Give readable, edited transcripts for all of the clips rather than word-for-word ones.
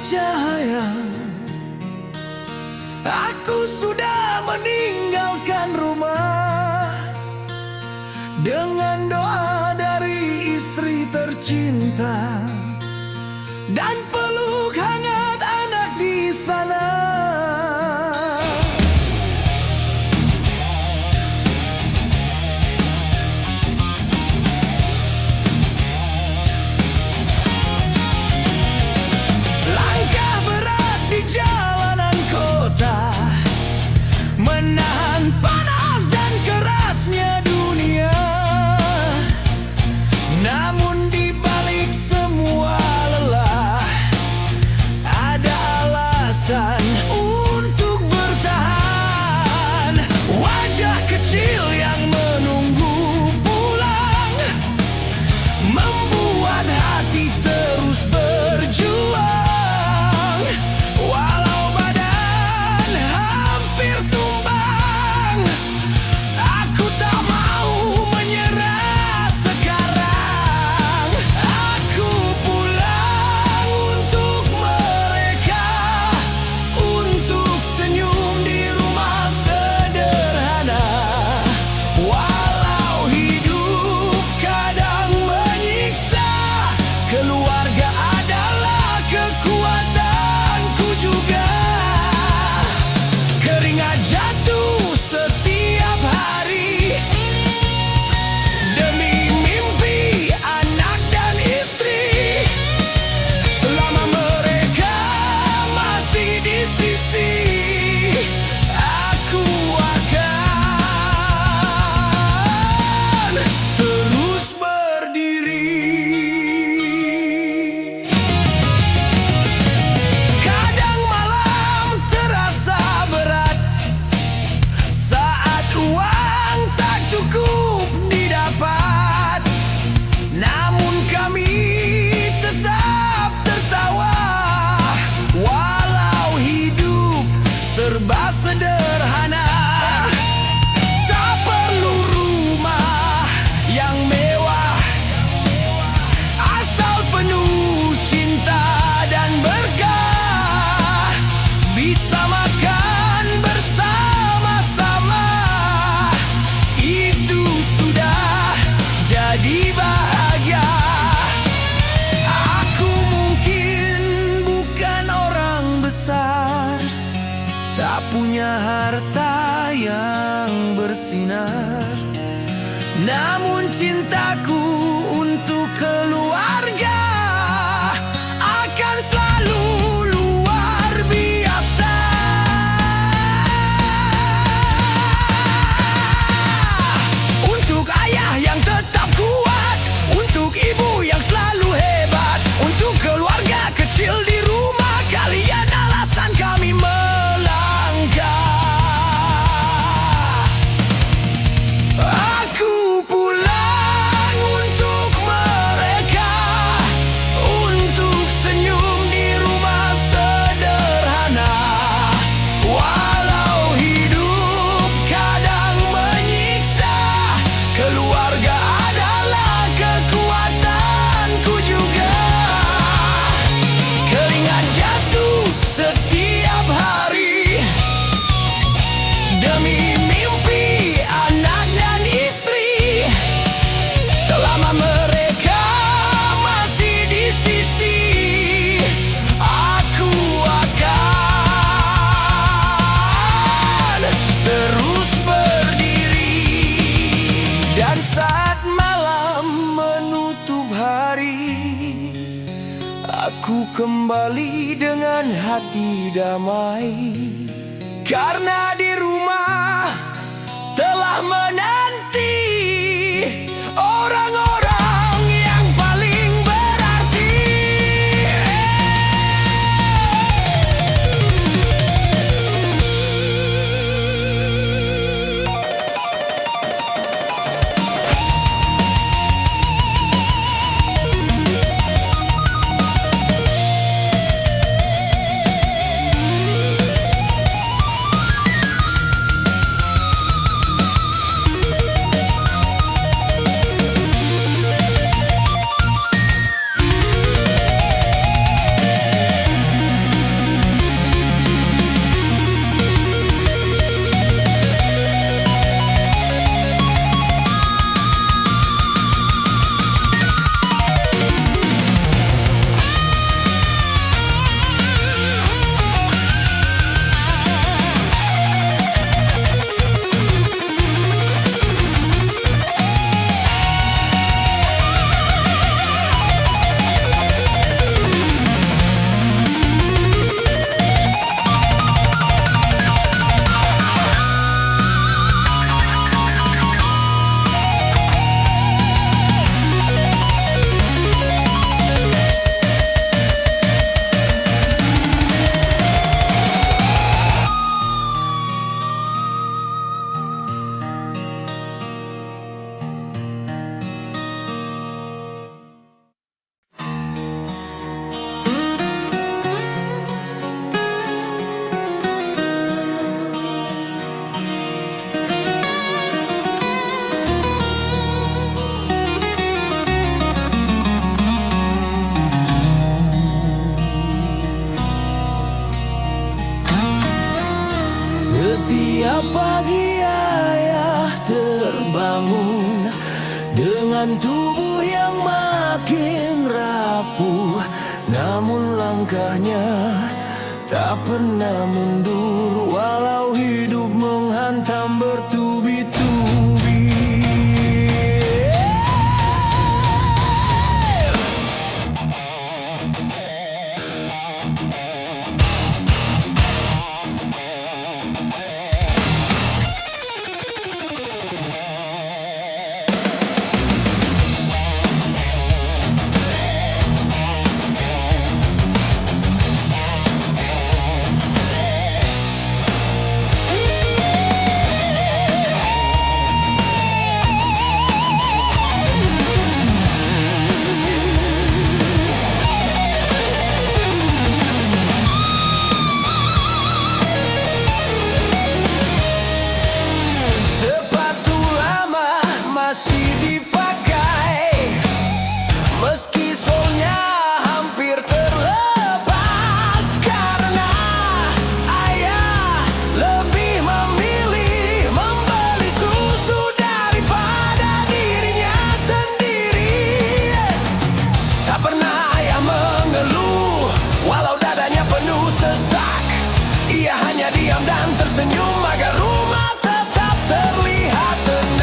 cahaya. Aku sudah meninggalkan rumah dengan doa dari istri tercinta dan peluk hangat anak di sana. Langkah berat di jalanan kota, menahan panas dan kerasnya dunia. Namun di balik semua lelah, ada alasan untuk bertahan. Wajah kecil yang menunggu pulang membuat hati terus berjuang. Walau badan hampir tumbang, aku tak mau menyerah sekarang. Aku pulang untuk mereka, untuk senyum di rumah sederhana. Walau hidup kadang menyiksa, keluarga adalah kekuatanku juga. Keringat jatuh setiap hari demi mimpi anak dan istri. Selama mereka masih di sisi, aku akan terus berdiri. Kadang malam terasa berat saat uang tak cukup didapat, namun kami tetap tertawa. Walau hidup serba sederhana, tak perlu rumah yang mewah, asal penuh cinta dan berkah. Bisa makan bersama-sama, itu sudah jadi bahagia. Aku mungkin bukan orang besar, tak punya harta yang bersinar, namun cintaku untuk keluarga akan selalu luar biasa. Untuk ayah yang tetap kuat, untuk ibu yang selalu hebat, untuk keluarga kecil di rumah, kalian alasan kami melangkah. Aku pulang untuk mereka, untuk senyum di rumah sederhana. Walau hidup kadang menyiksa, keluarga adalah kekuatanku juga. Keringat jatuh setiap hari demi mimpi anak dan istri. Selama mereka masih di sisi, aku akan terus berdiri. Dan saat malam menutup hari, aku kembali dengan hati damai, karena di rumah telah menanti orang-orang yang paling berarti. Tiap pagi ayah terbangun dengan tubuh yang makin rapuh, namun langkahnya tak pernah mundur walau hidup menghantam bertubi-tubi. Masih dipakai meski solnya hampir terlepas, karena ayah lebih memilih membeli susu daripada dirinya sendiri. Tak pernah ayah mengeluh walau dadanya penuh sesak. Ia hanya diam dan tersenyum agar rumah tetap terlihat tenang.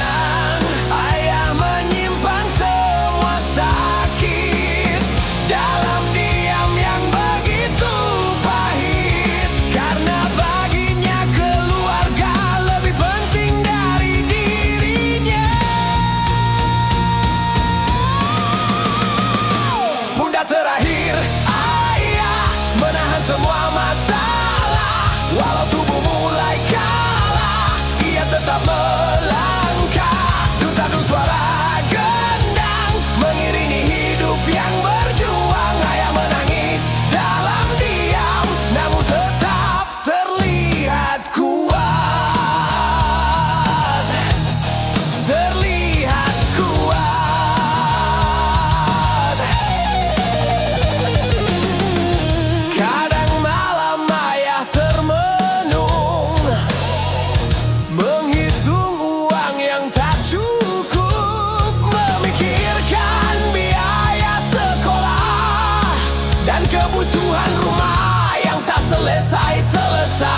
Terakhir, ayah menahan semua masalah. Walau tubuh mulai kalah, ia tetap melangkah. Duta-dun suara gendang mengiringi hidup yang berjuang. Ayah menangis dalam diam, namun tetap terlihat kuat. Terlihat kuat. Kebutuhan rumah yang tak selesai-selesai.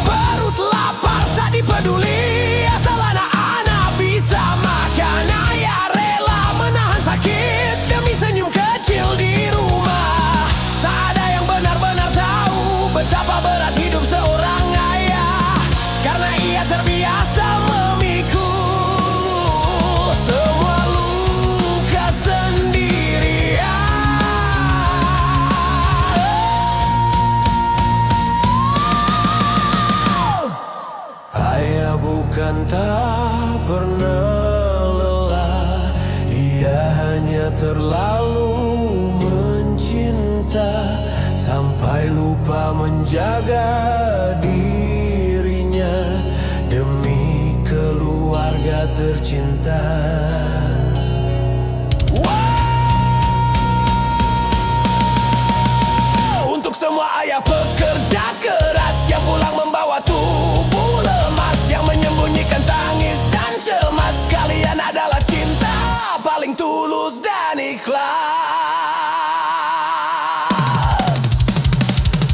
Perut lapar tak dipeduli, asal anak-anak bisa makan. Ayah rela menahan sakit demi senyum kecil di rumah. Tak ada yang benar-benar tahu betapa berat hidup seorang ayah, karena ia terbiasa memikul semua luka sendiri. Bukan tak pernah lelah, ia hanya terlalu mencinta sampai lupa menjaga dirinya demi keluarga tercinta. Untuk semua ayah pekerja keras yang pulang membawa tubuh lemas, yang menyembunyikan tangis dan cemas, kalian adalah cinta paling tulus dan ikhlas.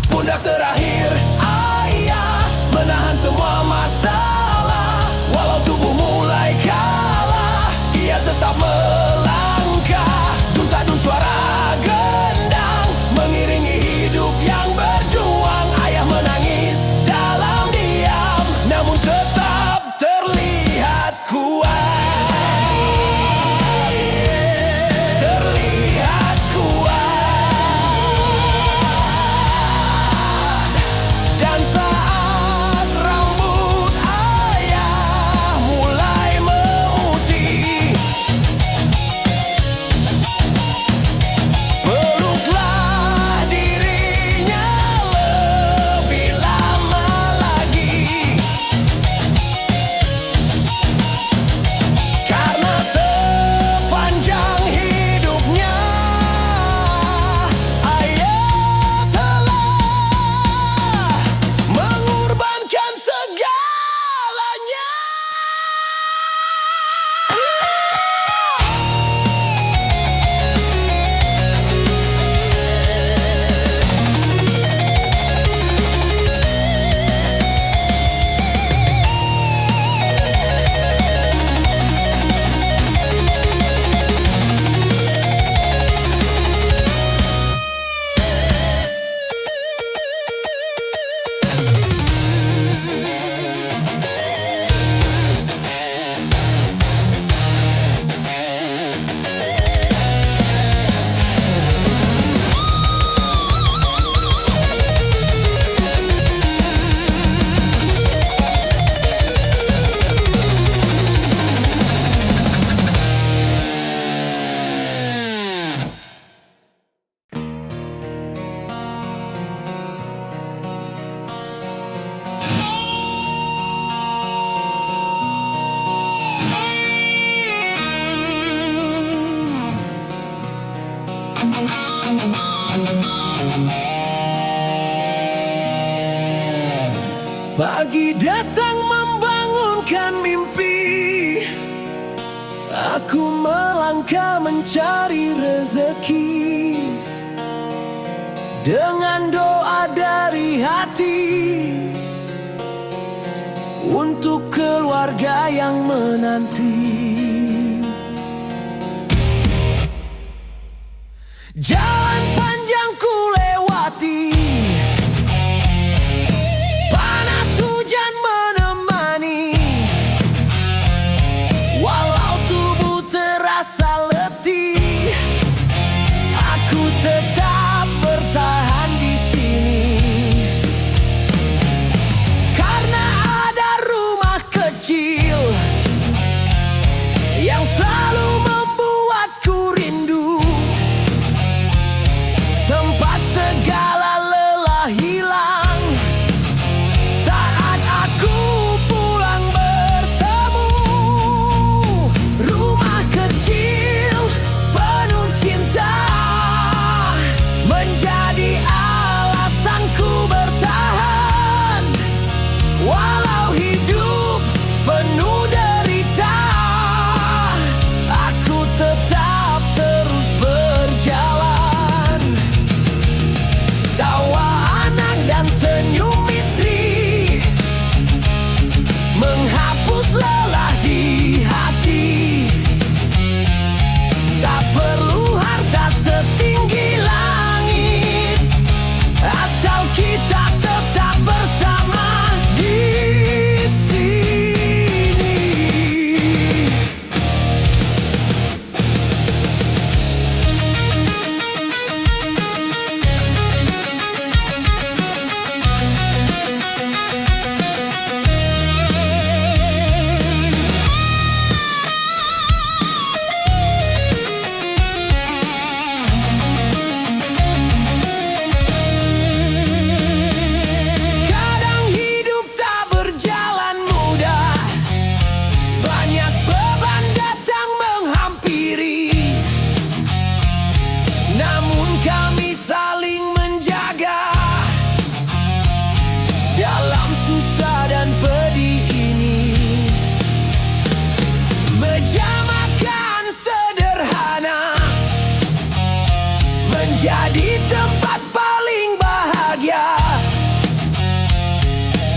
Pundak terakhir, ayah menahan semua masalah. Walau tubuh mulai kalah, Pagi datang membangunkan mimpi, aku melangkah mencari rezeki. Dengan doa dari hati untuk keluarga yang menanti. Jalan panjang ku lewati, panas hujan menemani. Walau tubuh terasa letih, aku tetap bertahan di sini. Karena ada rumah kecil yang selalu membuatku rindu, tempat segala lelah hilang saat aku pulang bertemu. Rumah kecil penuh cinta menjadi alasanku bertahan. Walau hidup penuh derita, aku tetap terus berjalan. Tawa anak dan senyum istri menghapus lelah di hati. Tak perlu harta setinggi langit, asal kita tetap bersama di sini. Kadang hidup tak berjalan mudah, banyak beban datang menghampiri. Namun kami saling menjaga dalam susah dan pedih ini. Meja makan sederhana menjadi tempat paling bahagia.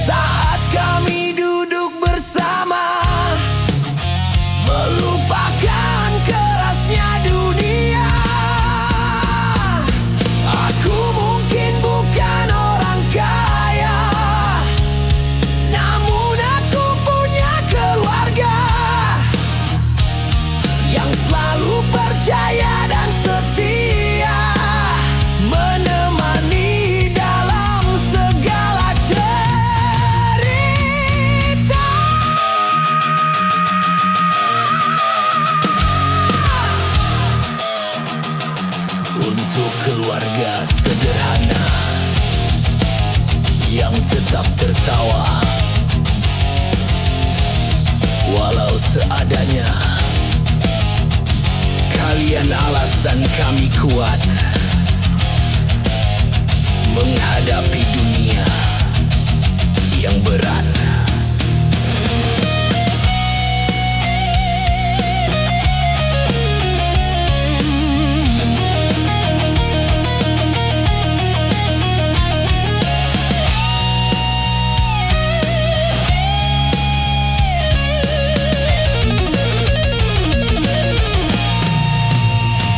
Saat kami duduk bersama, melupakan kerasnya dunia. Aku mungkin bukan orang kaya, namun aku punya keluarga yang selalu percaya dan setia, menemani dalam segala cerita. Untuk keluarga sederhana yang tetap tertawa, walau seadanya, kalian alasan kami kuat menghadapi dunia yang berat.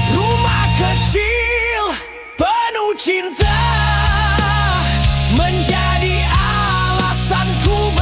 Rumah kecil penuh cinta menjadi alasanku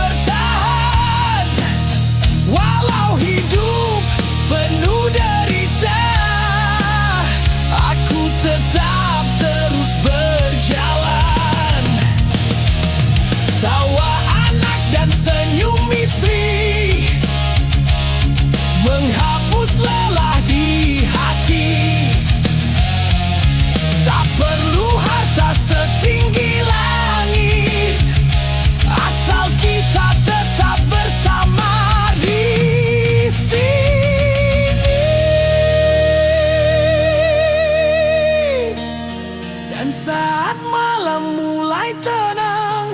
Dan saat malam mulai tenang,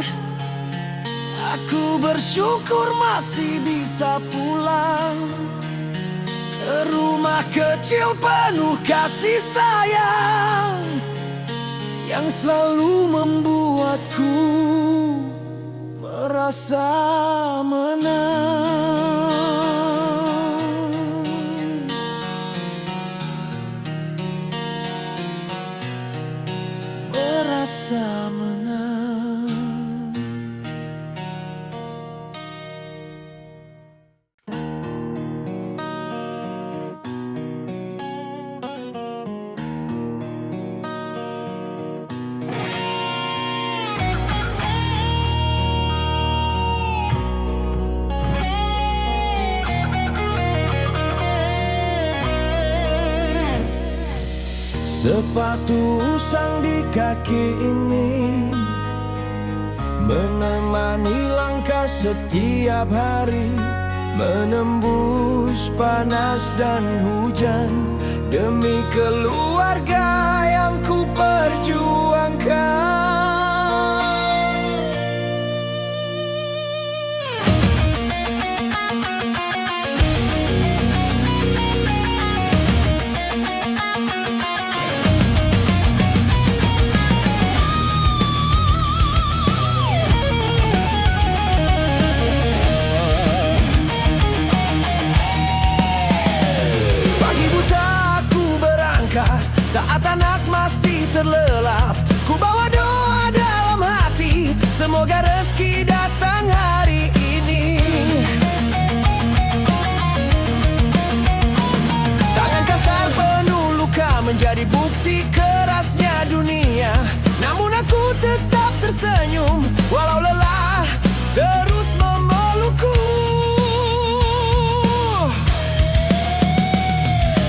aku bersyukur masih bisa pulang ke rumah kecil penuh kasih sayang yang selalu membuatku merasa menang. Merasa menang. Sepatu usang di kaki ini menemani langkah setiap hari, menembus panas dan hujan demi keluarga yang ku perjuangkan. Saat anak masih terlelap, ku bawa doa dalam hati, semoga rezeki datang hari ini. Tangan kasar penuh luka menjadi bukti kerasnya dunia, namun aku tetap tersenyum walau lelah terus memelukku.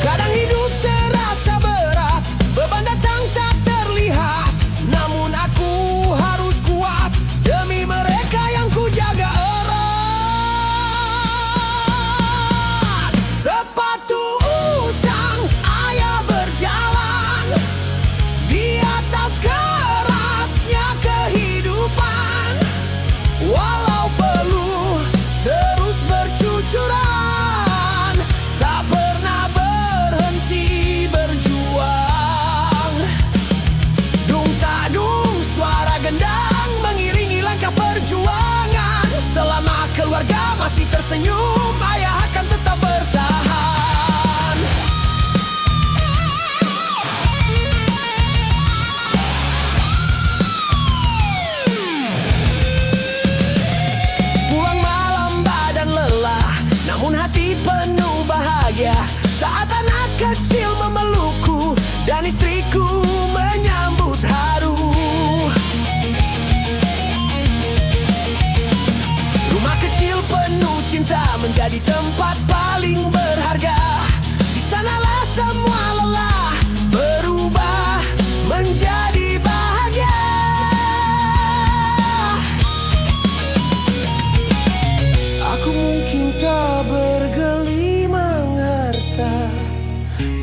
Kadang hidup terasa berat, beban datang tak terlihat, namun aku harus kuat demi mereka yang ku jaga erat. Sepatu usang ayah berjalan di atas kerasnya kehidupan, walau peluh terus bercucuran, tak pernah berhenti berjuang. Dung tak dung suara gendang mengiringi langkah perjuangan. Selama keluarga masih tersenyum, ayah akan tetap bertahan. Pulang malam badan lelah, namun hati penuh bahagia saat anak kecil memelukku dan istriku menyambut haru. Rumah kecil penuh cinta menjadi tempat paling berharga. Di sanalah semua lelah berubah menjadi bahagia. Aku mungkin tak bergelimang harta,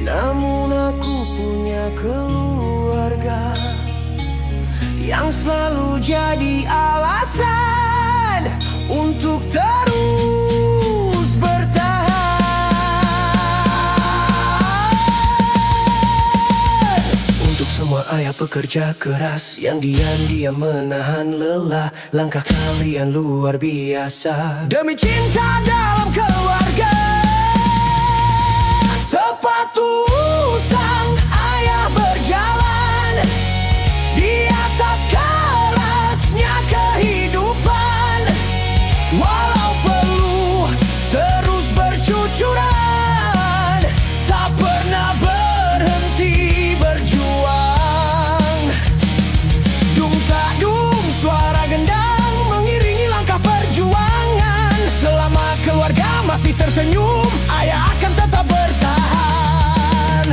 namun aku punya keluarga yang selalu jadi alasan untuk terus bertahan. Untuk semua ayah pekerja keras yang diam-diam menahan lelah, langkah kalian luar biasa demi cinta dalam keluarga. Sepatu usang ayah berjalan di atas kerasnya kehidupan, walau peluh terus bercucuran, tak pernah berhenti berjuang. Dung tak dung suara gendang mengiringi langkah perjuangan. Selama keluarga masih tersenyum, ayah akan tetap bertahan.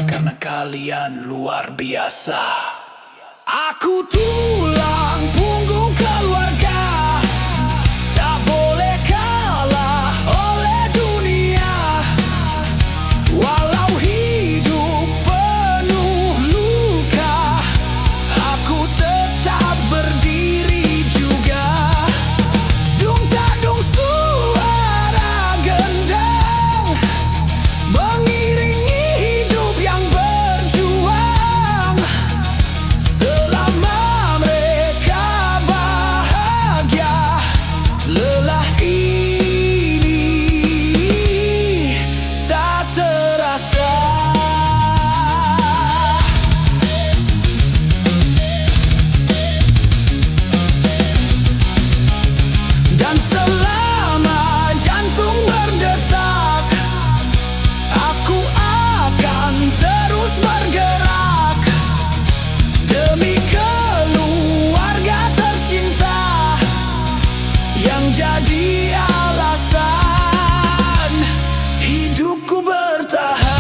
karena kalian luar biasa. Aku tulang punggung keluarga, tak boleh kalah oleh dunia. Walau hidup penuh luka, aku tetap berdiri juga. Dung tak dung suara gendang mengiringi hidup yang berjuang. Selama mereka bahagia, lelah ini tak terasa. Dan selama jantung berdetak, aku akan terus bergerak demi keluarga tercinta yang jadi alasan hidupku bertahan.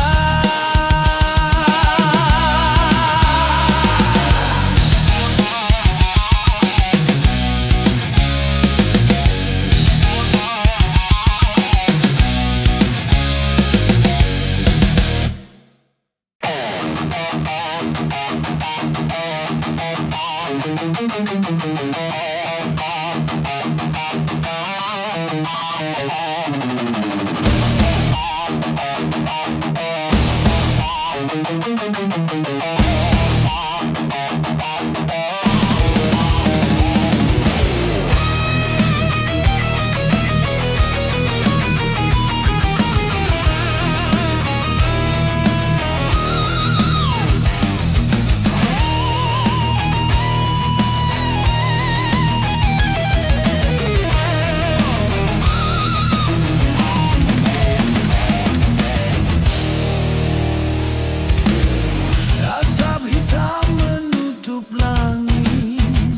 Asap hitam menutup langit,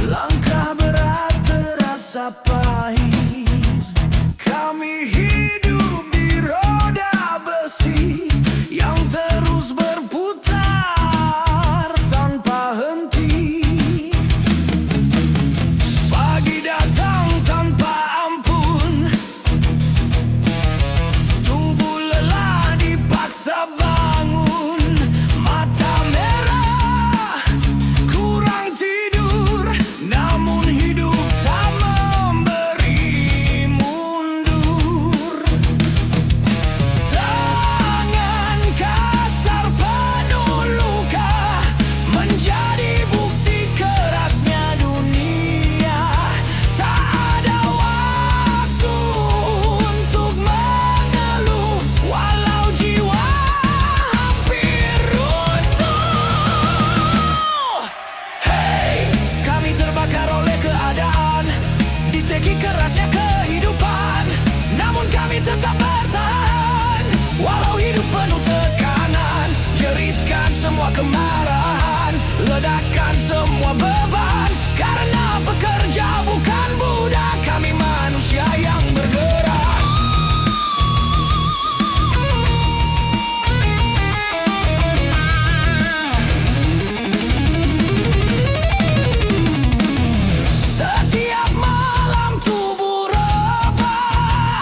langkah berat terasa pahit. Kami hidup di roda besi yang terus berputar tanpa henti. Pagi datang tanpa ampun, tubuh lelah dipaksa bangun. Mata merah, kurang tidur, namun hidup tak memberi mundur. Tangan kasar penuh luka menjadi bukti kerasnya dunia. Tak ada waktu untuk mengeluh, walau jiwa hampir runtuh. Hey, kami terbakar oleh keadaan, disegi kerasnya kehidupan, namun kami tetap bertahan. Walau hidup penuh tekanan, jeritkan semua kemarahan, ledakan semua beban. Karena pekerja bukan budak, kami manusia yang bergerak. Setiap malam tubuh rebah,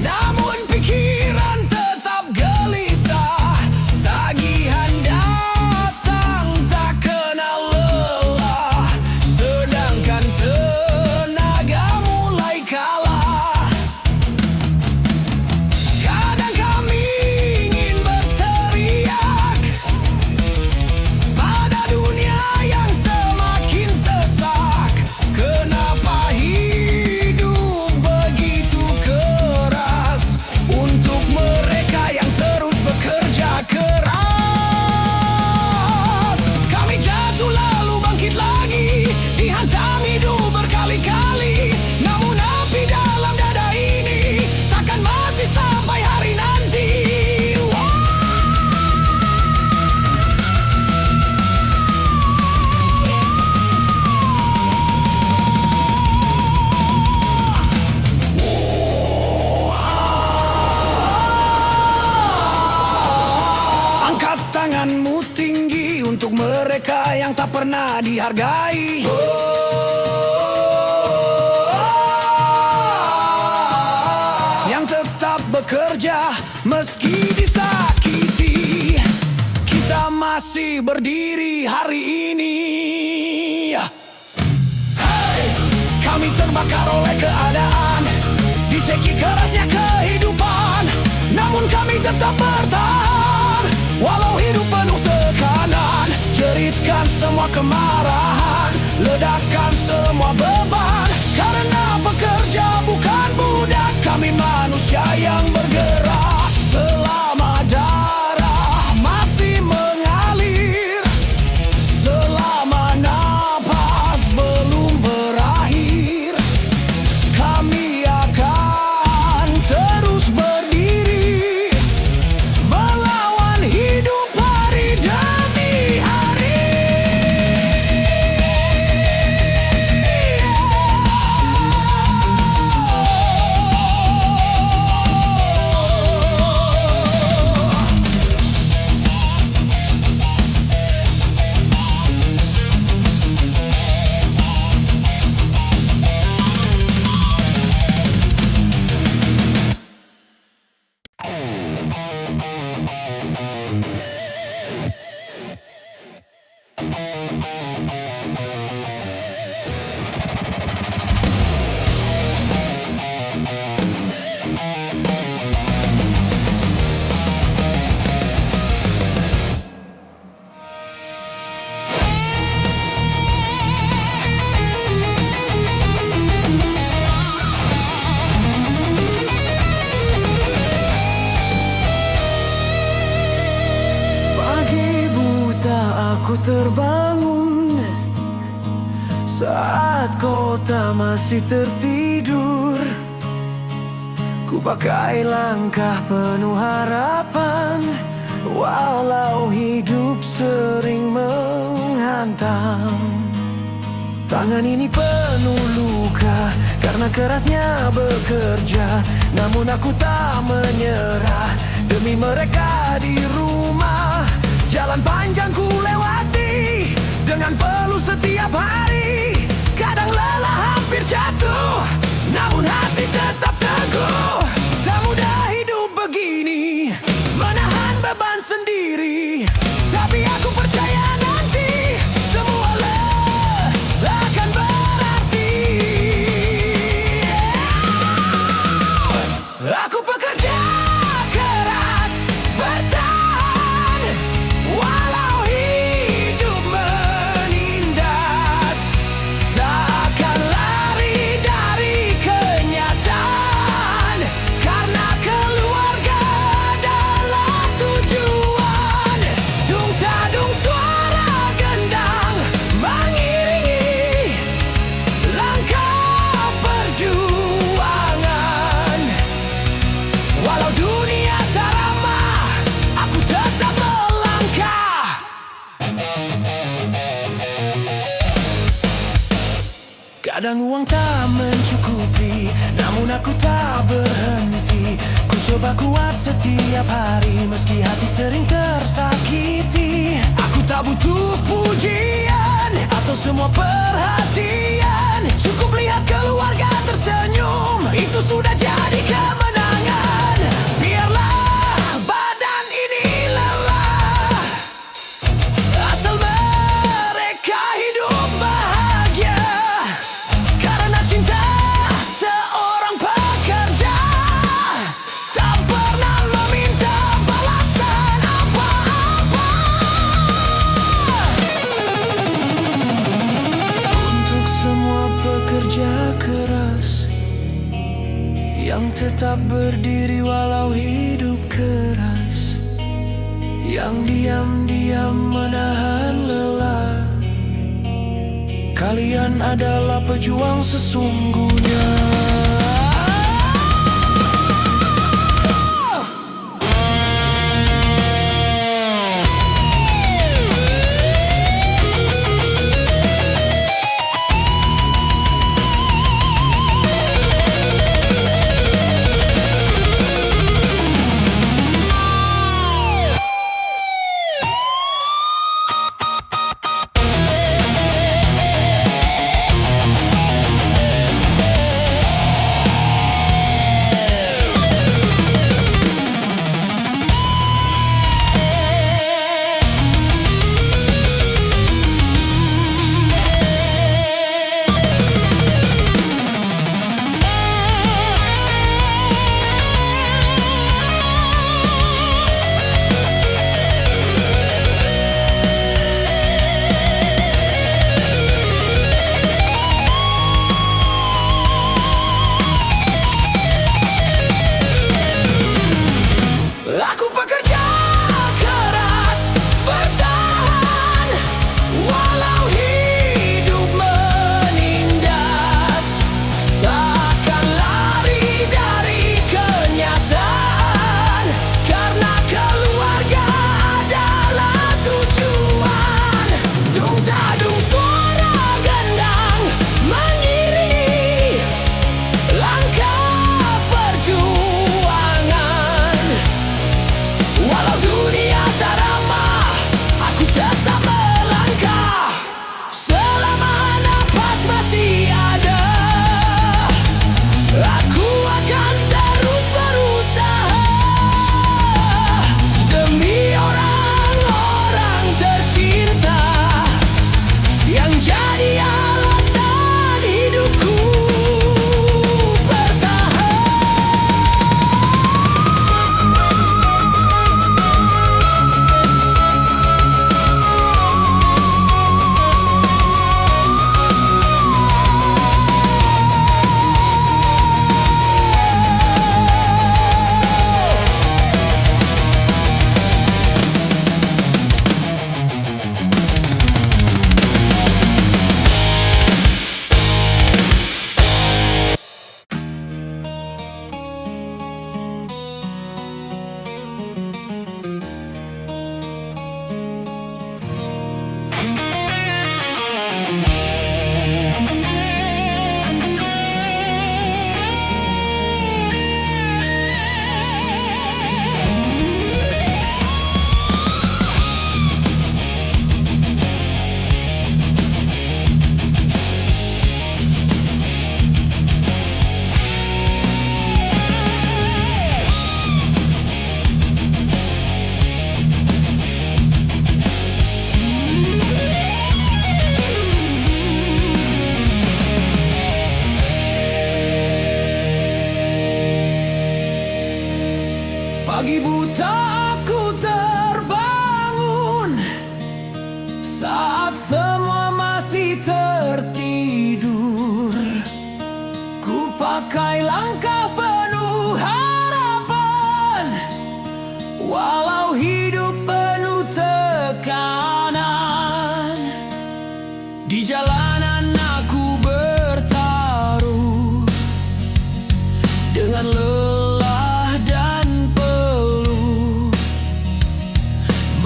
namun pikiran tetap gelisah. Tagihan datang tak kenal lelah. Tanganmu tinggi untuk mereka yang tak pernah dihargai. Yang tetap bekerja meski disakiti. Kita masih berdiri hari ini. Hey, kami terbakar oleh keadaan, diseki kerasnya kehidupan, namun kami tetap bertahan. Walau hidup penuh tekanan, jeritkan semua kemarahan, ledakkan semua beban. Karena pekerja bukan budak, kami manusia yang bergerak. Selama darah masih mengalir, selama napas belum berakhir, kami akan terus berdiri, melawan hidup hari demi hari. Aku terbangun saat kota masih tertidur. Ku pakai langkah penuh harapan, walau hidup sering menghantam. Tangan ini penuh luka karena kerasnya bekerja, namun aku tak menyerah demi mereka di rumah. Jalan panjang ku lewati dengan peluh setiap hari. Kadang lelah hampir jatuh, namun hati tetap teguh. Tak mudah hidup begini, menahan beban sendiri. Tapi aku percaya nanti semua lelah akan berarti. Aku pekerja keras, bertahan walau hidup menindas. Tak akan lari dari kenyataan, karena keluarga adalah tujuan. Dung tadung suara gendang mengiringi langkah perjuangan. Walau dunia tak ramah, aku tetap melangkah. Kadang uang tak mencukupi, namun aku tak berhenti. Ku coba kuat setiap hari, meski hati sering tersakiti. Aku tak butuh pujian atau semua perhatian. Cukup lihat keluarga tersenyum, itu sudah jadi kemenangan. Biarlah badan ini lelah, asal mereka hidup bahagia. Karena cinta seorang pekerja tak pernah meminta balasan apa-apa. Untuk semua pekerja keras yang tetap berdiri walau hidup keras, yang diam-diam menahan lelah, kalian adalah pejuang sesungguhnya.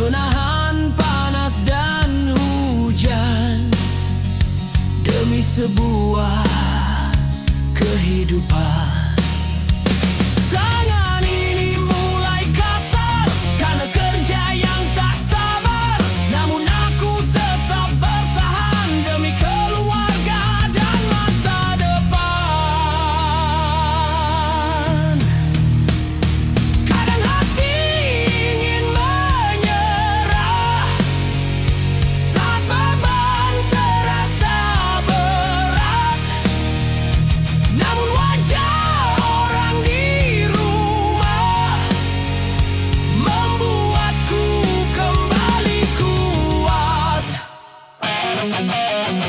menahan panas dan hujan demi sebuah kehidupan. Tangan ini mulai kasar karena kerja yang tak sabar, namun aku tetap bertahan demi keluarga dan masa depan. Kadang hati ingin menyerah saat beban terasa berat, namun wajah orang di rumah membuatku kembali kuat.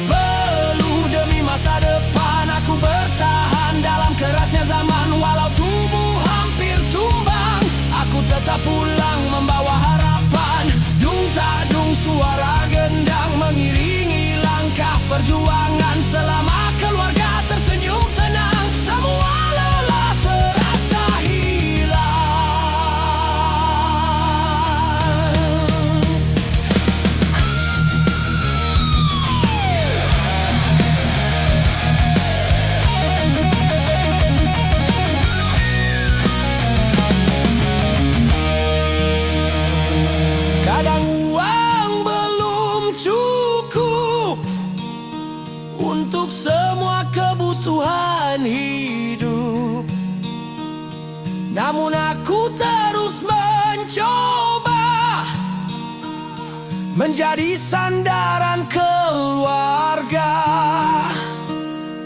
Peluh demi masa depan aku bertahan dalam kerasnya zaman. Walau tubuh hampir tumbang, aku tetap pulang membawa harapan. Dung tak dung suara gendang mengiringi langkah perjuangan. Selama keluarga tersenyum tenang, semua lelah terasa hilang. Kadang uang belum cukup untuk semua kebutuhan hidup, namun aku terus mencoba menjadi sandaran keluarga.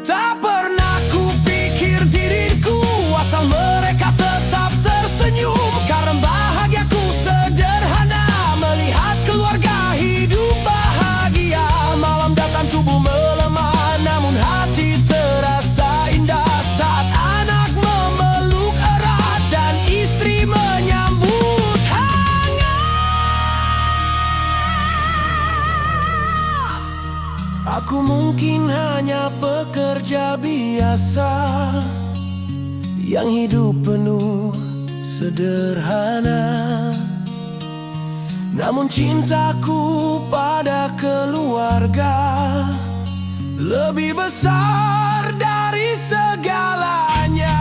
Tak pernah kupikir diriku asal mereka tetap tersenyum, karena bahagiaku sederhana melihat keluarga hidup bahagia. Malam datang tubuh melemah, namun hati terasa indah saat anak memeluk erat dan istri menyambut hangat. Aku mungkin hanya pekerja biasa yang hidup penuh sederhana, namun cintaku pada keluarga lebih besar dari segalanya.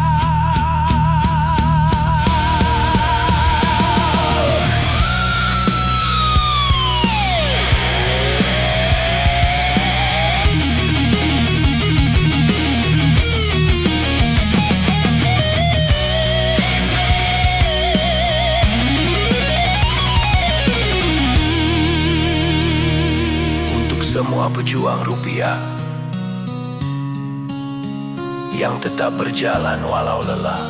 Semua pejuang rupiah yang tetap berjalan walau lelah,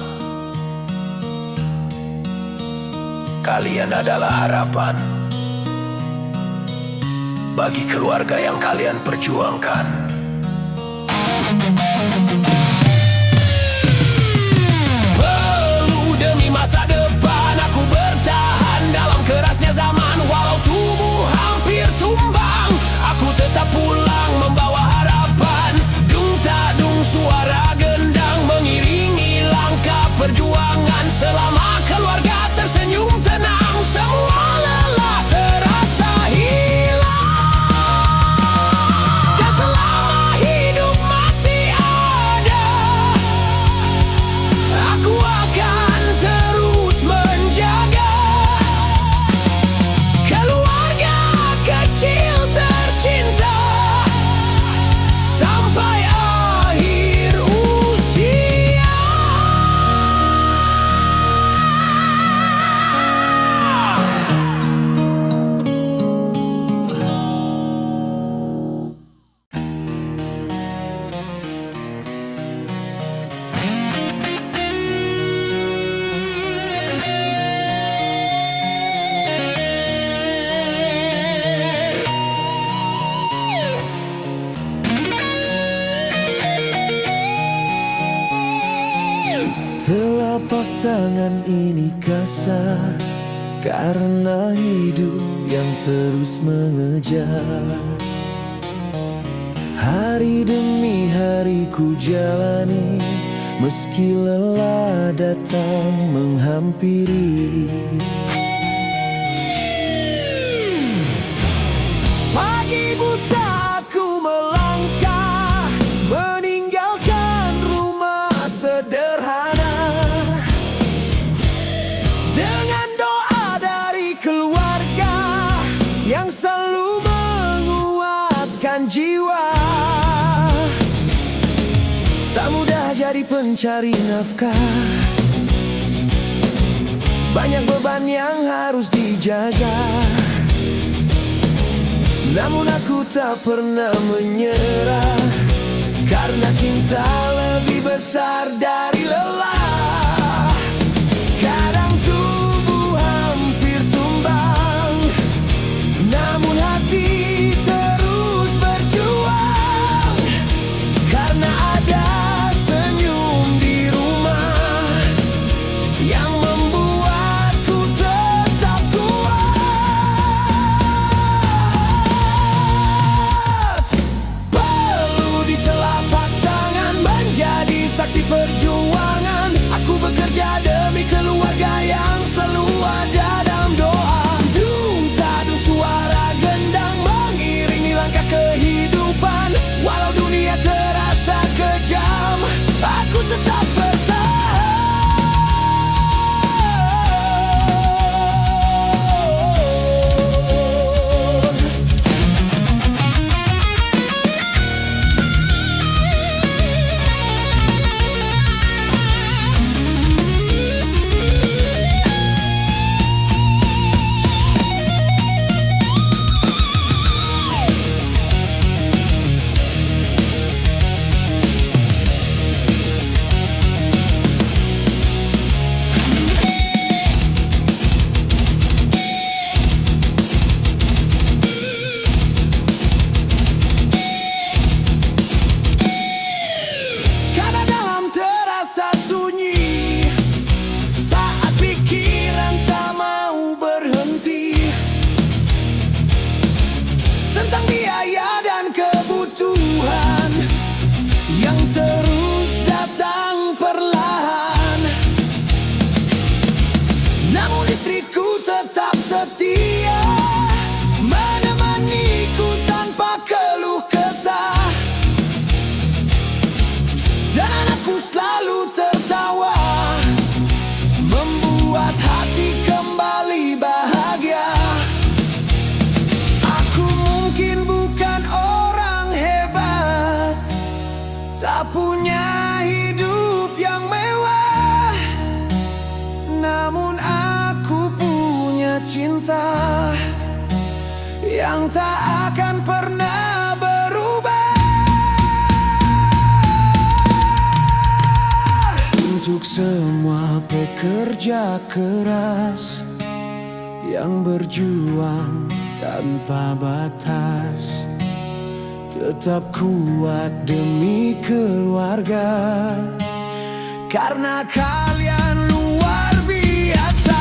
kalian adalah harapan bagi keluarga yang kalian perjuangkan. Peluh demi masa depan aku bertahan dalam kerasnya zaman. Walau tubuh hampir tumbang, aku tetap pulang membawa harapan. Dung tak dung suara gendang mengiringi langkah perjuangan. Selama keluarga tersenyum tenang, semua lelah terasa hilang. Dan selama hidup masih ada, aku akan terus menjaga keluarga kecil tercinta sampai akhir usia. Telapak tangan ini kasar karena hidup yang terus mengejar. Hari demi hari ku jalani, meski lelah datang menghampiri. yang selalu menguatkan jiwa. Tak mudah jadi pencari nafkah, banyak beban yang harus dijaga. Namun aku tak pernah menyerah, karena cinta lebih besar dari lelah. Kadang tubuh hampir tumbang, namun hati terus berjuang. Karena ada senyum di rumah yang membuatku tetap kuat. Perlu di telapak tangan menjadi saksi perjuangan. Aku bekerja demi keluarga yang selalu ada dalam doa. Dung tadung suara gendang mengiringi langkah kehidupan. Walau dunia terasa kejam, aku tetap bertahan. Tentang biaya dan kebutuhan yang terus datang perlahan. Namun istriku tetap setia, menemaniku tanpa keluh kesah. Dan anakku selalu tertawa, membuat hati kembali bahagia. Tak punya hidup yang mewah, namun aku punya cinta yang tak akan pernah berubah. Untuk semua pekerja keras yang berjuang tanpa batas, tetap kuat demi keluarga, karena kalian luar biasa.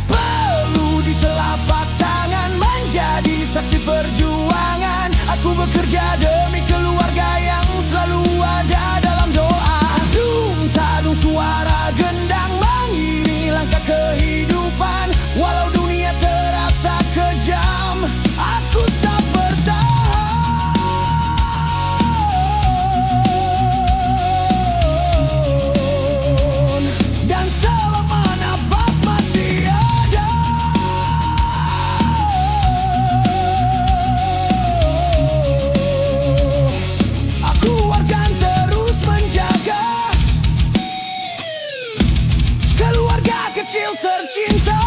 Perlu di telapak tangan menjadi saksi perjuangan. Aku bekerja demi keluarga yang selalu ada dalam doa. Dung tadung suara gendang mengiringi langkah kehidupan. Walau dunia terasa kejam, aku tak bertahan. Dan selama nafas masih ada, aku akan terus menjaga keluarga kecil tercinta.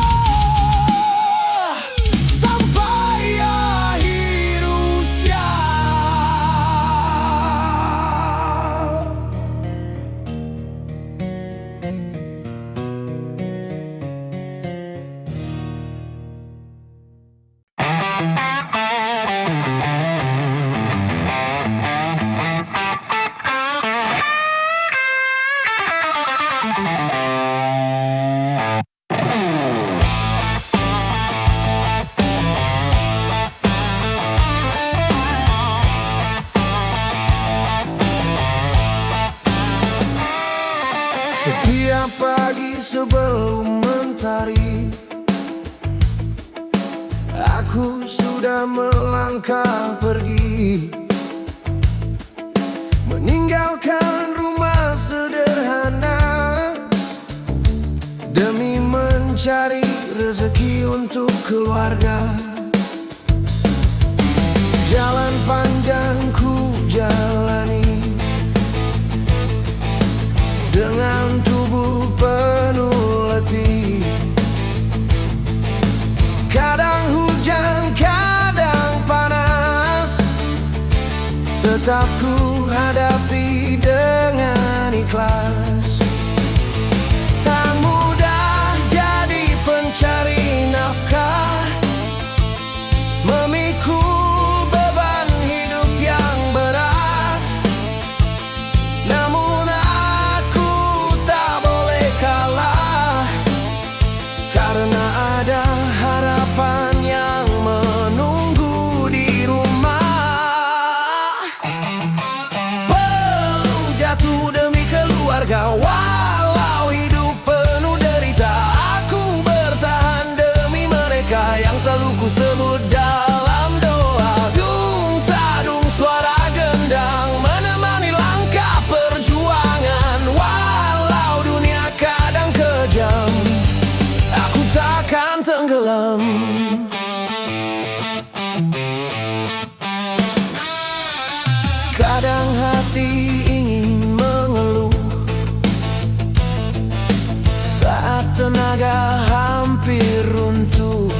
Setiap pagi sebelum mentari, aku sudah melangkah pergi, meninggalkan rumah sederhana demi mencintai mencari rezeki untuk keluarga. Jalan panjang ku jalani dengan tubuh penuh letih. Kadang hujan, kadang panas, tetap ku hadapi dengan ikhlas. Tak mudah jadi pencari nafkah, memikul beban hidup yang berat. Namun aku tak boleh kalah, karena ada harapan yang menunggu di rumah. Perlu jatuh demi keluarga, walau hidup penuh derita. Aku bertahan demi mereka yang selalu ku sebut dalam doa. Dung tadung suara gendang menemani langkah perjuangan. Walau dunia kadang kejam, aku takkan tenggelam. Kadang hati ingin mengeluh saat tenaga hampir runtuh,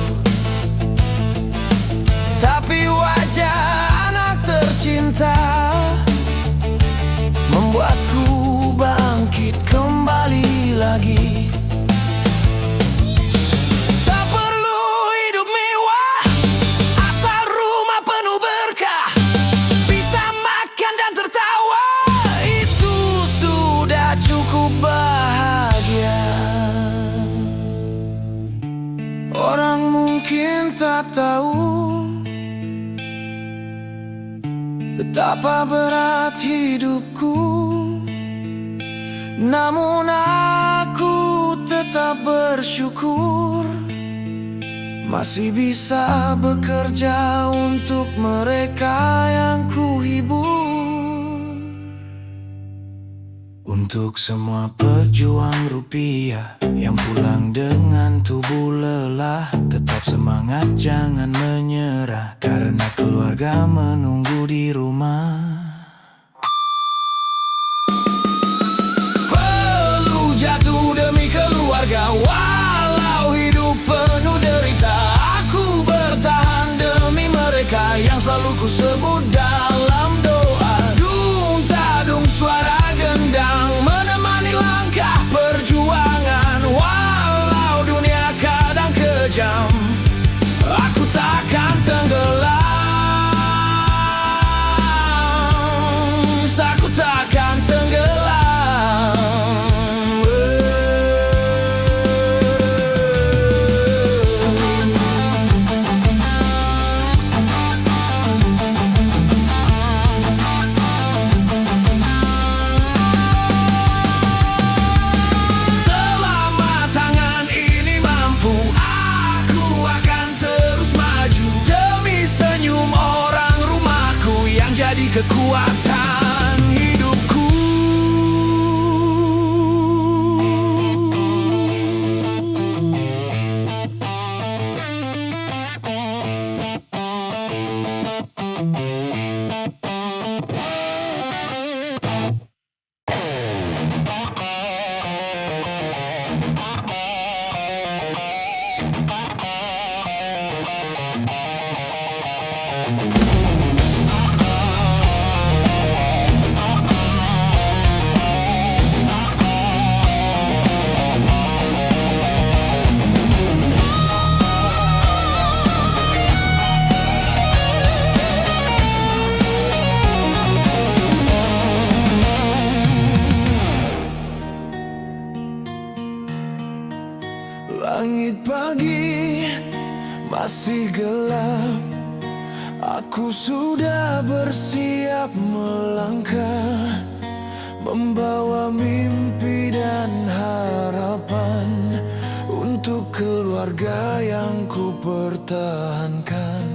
tapi wajah anak tercinta membuatku bangkit kembali lagi. Tak perlu hidup mewah, asal rumah penuh berkah, bisa makan dan tertawa, itu sudah cukup bahagia. Orang mungkin tak tahu betapa berat hidupku, namun aku tetap bersyukur masih bisa bekerja untuk mereka yang ku hibur. Untuk semua pejuang rupiah yang pulang dengan tubuh lelah, tetap semangat, jangan menyerah, karena keluarga menunggu di rumah. Perlu jatuh demi keluarga, walau hidup penuh derita. Aku bertahan demi mereka yang selalu ku sebut dalam doa. Dung tadung suara gendang menemani langkah perjuangan. Walau dunia kadang kejam, aku takkan tenggelam. Aku takkan tenggelam. Selama tangan ini mampu, aku akan terus maju demi senyum orang rumahku yang jadi kekuatan hidupku. Langit pagi masih gelap, aku sudah bersiap melangkah, membawa mimpi dan harapan untuk keluarga yang ku pertahankan.